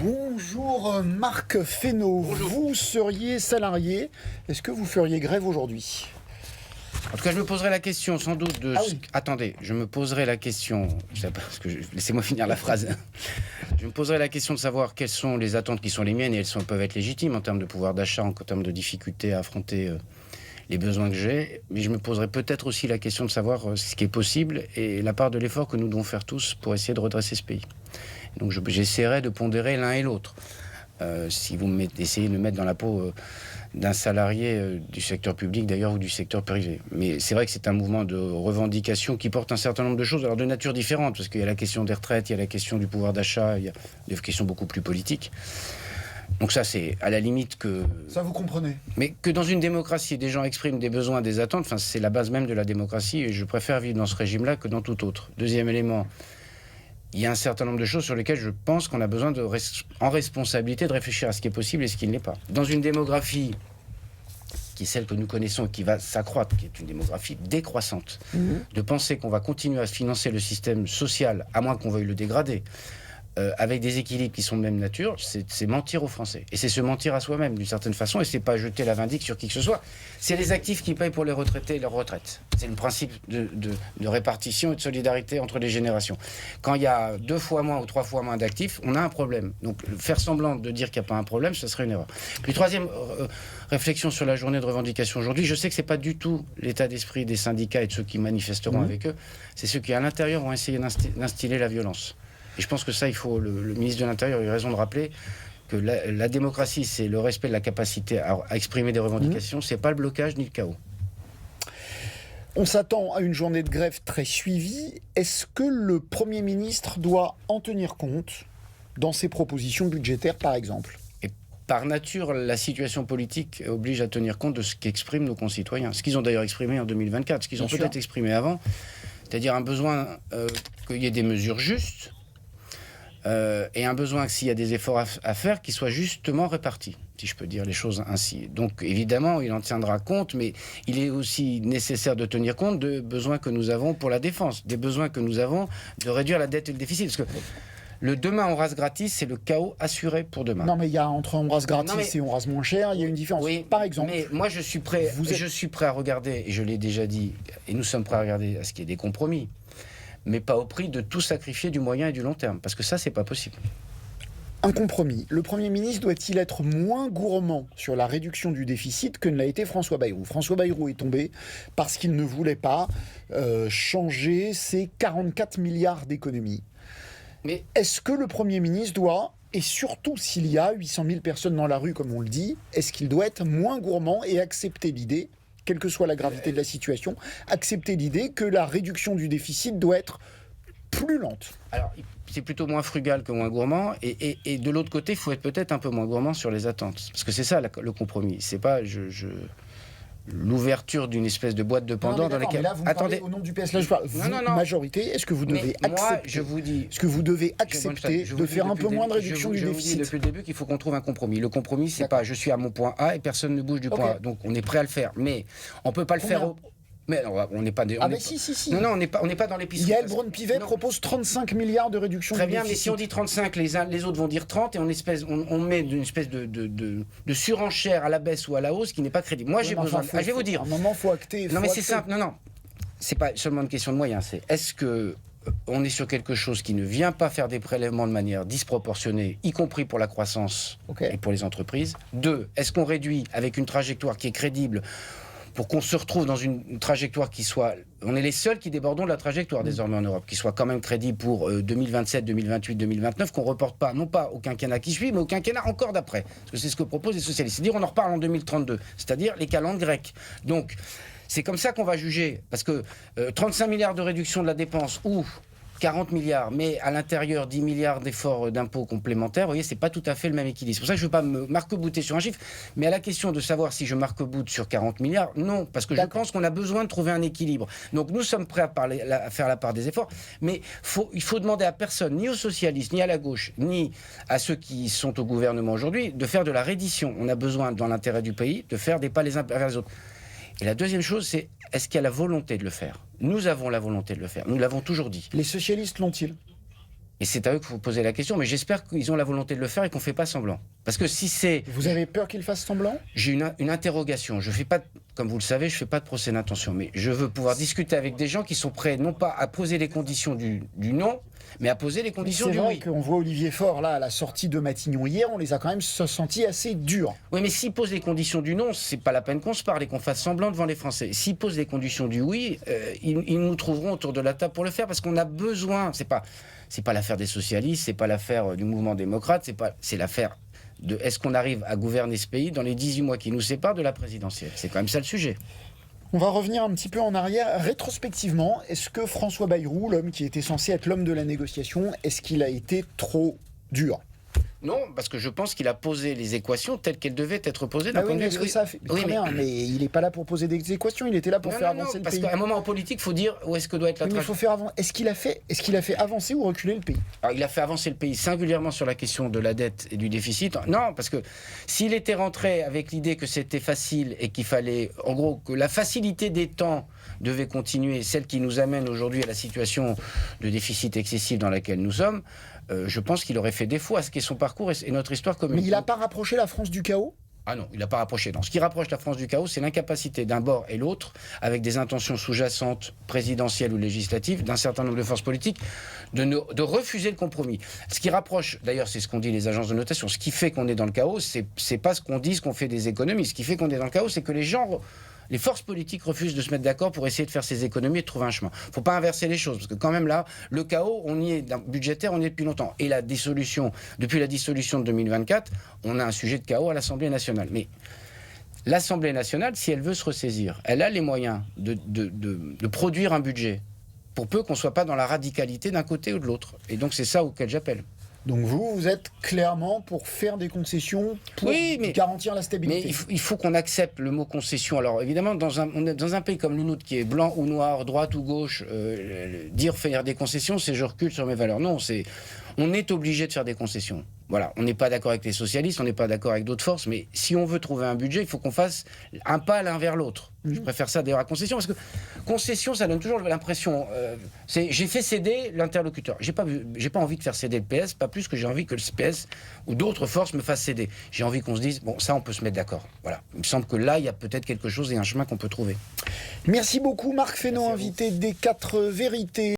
Bonjour Marc Fesneau, vous seriez salarié, est-ce que vous feriez grève aujourd'hui? En tout cas, je me poserai la question, sans doute, de... Ah oui. Attendez, je me poserai la question... Laissez-moi finir la phrase. Je me poserai la question de savoir quelles sont les attentes qui sont les miennes, et elles peuvent être légitimes en termes de pouvoir d'achat, en termes de difficulté à affronter les besoins que j'ai. Mais je me poserai peut-être aussi la question de savoir ce qui est possible et la part de l'effort que nous devons faire tous pour essayer de redresser ce pays. Donc j'essaierai de pondérer l'un et l'autre. Si vous essayez de me mettre dans la peau d'un salarié du secteur public d'ailleurs ou du secteur privé. Mais c'est vrai que c'est un mouvement de revendication qui porte un certain nombre de choses, alors de nature différente, parce qu'il y a la question des retraites, il y a la question du pouvoir d'achat, il y a des questions beaucoup plus politiques. Donc ça, c'est à la limite que... Ça, vous comprenez. Mais que dans une démocratie, des gens expriment des besoins, des attentes, enfin, c'est la base même de la démocratie, et je préfère vivre dans ce régime-là que dans tout autre. Deuxième élément, il y a un certain nombre de choses sur lesquelles je pense qu'on a besoin, en responsabilité, de réfléchir à ce qui est possible et ce qui ne l'est pas. Dans une démographie qui est celle que nous connaissons et qui va s'accroître, qui est une démographie décroissante, de penser qu'on va continuer à financer le système social, à moins qu'on veuille le dégrader, avec des équilibres qui sont de même nature, c'est mentir aux Français. Et c'est se mentir à soi-même, d'une certaine façon, et c'est pas jeter la vindicte sur qui que ce soit. C'est les actifs qui payent pour les retraités leur retraite. C'est le principe de répartition et de solidarité entre les générations. Quand il y a 2 fois moins ou 3 fois moins d'actifs, on a un problème. Donc faire semblant de dire qu'il n'y a pas un problème, ce serait une erreur. Puis troisième réflexion sur la journée de revendication aujourd'hui, je sais que c'est pas du tout l'état d'esprit des syndicats et de ceux qui manifesteront avec eux, c'est ceux qui à l'intérieur vont essayer d'instiller la violence. Et je pense que ça, il faut, le ministre de l'Intérieur a eu raison de rappeler que la démocratie, c'est le respect de la capacité à exprimer des revendications, c'est pas le blocage ni le chaos. On s'attend à une journée de grève très suivie. Est-ce que le Premier ministre doit en tenir compte dans ses propositions budgétaires, par exemple? Et par nature, la situation politique oblige à tenir compte de ce qu'expriment nos concitoyens. Ce qu'ils ont d'ailleurs exprimé en 2024, ce qu'ils ont peut-être exprimé avant, c'est-à-dire un besoin qu'il y ait des mesures justes, et un besoin que s'il y a des efforts à faire, qu'ils soient justement répartis, si je peux dire les choses ainsi. Donc évidemment, il en tiendra compte, mais il est aussi nécessaire de tenir compte de besoins que nous avons pour la défense, des besoins que nous avons de réduire la dette et le déficit. Parce que le demain on rase gratis, c'est le chaos assuré pour demain. Non mais il y a entre on rase gratis et on rase moins cher, il y a une différence. Oui, par exemple. Mais moi je suis prêt à regarder, et je l'ai déjà dit, et nous sommes prêts à regarder à ce qu'il y ait des compromis, mais pas au prix de tout sacrifier du moyen et du long terme, parce que ça, c'est pas possible. Un compromis. Le Premier ministre doit-il être moins gourmand sur la réduction du déficit que ne l'a été François Bayrou? François Bayrou est tombé parce qu'il ne voulait pas changer ses 44 milliards d'économies. Mais est-ce que le Premier ministre doit, et surtout s'il y a 800 000 personnes dans la rue, comme on le dit, est-ce qu'il doit être moins gourmand et accepter l'idée, quelle que soit la gravité de la situation, accepter l'idée que la réduction du déficit doit être plus lente? Alors, c'est plutôt moins frugal que moins gourmand, et de l'autre côté, il faut être peut-être un peu moins gourmand sur les attentes. Parce que c'est ça le compromis. C'est pas l'ouverture d'une espèce de boîte de Pandore dans laquelle... Mais là, vous me parlez au nom du PS. Là, je parle. Non. Majorité, est-ce que vous devez accepter... Moi, je vous dis... Est-ce que vous devez accepter de faire un peu moins de réduction du déficit? Je vous dis depuis le début qu'il faut qu'on trouve un compromis. Le compromis, c'est pas je suis à mon point A et personne ne bouge du point A. Donc on est prêt à le faire. Mais on peut pas le faire... Mais on n'est pas... si. Non, on n'est pas dans l'épicerie. Yael Braun-Pivet propose 35 milliards de réduction du déficit. Très bien, mais si on dit 35, les autres vont dire 30, et on met une espèce de surenchère à la baisse ou à la hausse qui n'est pas crédible. Moi, j'ai besoin... je vais vous dire... À un moment, il faut acter. Non, mais c'est simple. Non. C'est pas seulement une question de moyens. C'est est-ce que on est sur quelque chose qui ne vient pas faire des prélèvements de manière disproportionnée, y compris pour la croissance et pour les entreprises? 2, est-ce qu'on réduit avec une trajectoire qui est crédible pour qu'on se retrouve dans une trajectoire qui soit... On est les seuls qui débordons de la trajectoire désormais en Europe, qui soit quand même crédible pour 2027, 2028, 2029, qu'on ne reporte pas, non pas au quinquennat qui suit, mais au quinquennat encore d'après. Parce que c'est ce que proposent les socialistes. C'est-à-dire on en reparle en 2032, c'est-à-dire les calendes grecques. Donc, c'est comme ça qu'on va juger. Parce que 35 milliards de réduction de la dépense ou 40 milliards, mais à l'intérieur 10 milliards d'efforts d'impôts complémentaires, vous voyez, c'est pas tout à fait le même équilibre. C'est pour ça que je ne veux pas me marque-bouter sur un chiffre, mais à la question de savoir si je marque-boute sur 40 milliards, non, parce que je pense qu'on a besoin de trouver un équilibre. Donc nous sommes prêts à faire la part des efforts, mais il faut demander à personne, ni aux socialistes, ni à la gauche, ni à ceux qui sont au gouvernement aujourd'hui, de faire de la reddition. On a besoin, dans l'intérêt du pays, de faire des pas les uns vers les autres. Et la deuxième chose, c'est est-ce qu'il y a la volonté de le faire? Nous avons la volonté de le faire. Nous l'avons toujours dit. Les socialistes l'ont-ils? Et c'est à eux qu'il faut poser la question, mais j'espère qu'ils ont la volonté de le faire et qu'on ne fait pas semblant. Parce que si c'est... Vous avez peur qu'ils fassent semblant? J'ai une interrogation. Je fais pas, comme vous le savez, je ne fais pas de procès d'intention, mais je veux pouvoir discuter avec des gens qui sont prêts, non pas à poser les conditions du non, mais à poser les conditions du oui. C'est vrai qu'on voit Olivier Faure, là, à la sortie de Matignon hier, on les a quand même sentis assez durs. Oui, mais s'il pose les conditions du non, c'est pas la peine qu'on se parle et qu'on fasse semblant devant les Français. S'il pose les conditions du oui, ils nous trouveront autour de la table pour le faire, parce qu'on a besoin. C'est pas l'affaire des socialistes, c'est pas l'affaire du mouvement démocrate, c'est l'affaire de est-ce qu'on arrive à gouverner ce pays dans les 18 mois qui nous séparent de la présidentielle. C'est quand même ça le sujet. On va revenir un petit peu en arrière. Rétrospectivement, est-ce que François Bayrou, l'homme qui était censé être l'homme de la négociation, est-ce qu'il a été trop dur? Non, parce que je pense qu'il a posé les équations telles qu'elles devaient être posées d'un point de vue... Ça fait très bien, mais il n'est pas là pour poser des équations, il était là pour faire avancer le pays. Parce qu'à un moment en politique, il faut dire où est-ce que doit être la trajectoire. Il faut faire avancer. Est-ce qu'il a fait avancer ou reculer le pays? Alors, il a fait avancer le pays singulièrement sur la question de la dette et du déficit. Non, parce que s'il était rentré avec l'idée que c'était facile et qu'il fallait, en gros, que la facilité des temps devait continuer, celle qui nous amène aujourd'hui à la situation de déficit excessif dans laquelle nous sommes, je pense qu'il aurait fait défaut à ce qu'est son parcours et notre histoire commune. Mais il n'a pas rapproché la France du chaos? Ah non, il n'a pas rapproché. Non. Ce qui rapproche la France du chaos, c'est l'incapacité d'un bord et l'autre, avec des intentions sous-jacentes, présidentielles ou législatives, d'un certain nombre de forces politiques, de refuser le compromis. Ce qui rapproche, d'ailleurs, c'est ce qu'ont dit les agences de notation, ce qui fait qu'on est dans le chaos, c'est pas ce qu'on dit, qu'on fait des économies. Ce qui fait qu'on est dans le chaos, c'est que les forces politiques refusent de se mettre d'accord pour essayer de faire ces économies et de trouver un chemin. Il ne faut pas inverser les choses, parce que quand même là, le chaos, on y est, budgétaire, on y est depuis longtemps. Et depuis la dissolution de 2024, on a un sujet de chaos à l'Assemblée nationale. Mais l'Assemblée nationale, si elle veut se ressaisir, elle a les moyens de produire un budget, pour peu qu'on ne soit pas dans la radicalité d'un côté ou de l'autre. Et donc c'est ça auquel j'appelle. Donc vous êtes clairement pour faire des concessions pour garantir la stabilité. Mais il faut qu'on accepte le mot concession. Alors évidemment, on est dans un pays comme le nôtre qui est blanc ou noir, droite ou gauche, dire faire des concessions, c'est je recule sur mes valeurs. Non, on est obligé de faire des concessions. Voilà, on n'est pas d'accord avec les socialistes, on n'est pas d'accord avec d'autres forces, mais si on veut trouver un budget, il faut qu'on fasse un pas l'un vers l'autre. Je préfère ça d'ailleurs à concession, parce que concession, ça donne toujours l'impression, j'ai fait céder l'interlocuteur. J'ai pas envie de faire céder le PS, pas plus que j'ai envie que le PS ou d'autres forces me fassent céder. J'ai envie qu'on se dise, bon, ça on peut se mettre d'accord. Voilà, il me semble que là, il y a peut-être quelque chose et un chemin qu'on peut trouver. Merci beaucoup Marc Fesneau, invité des 4 vérités.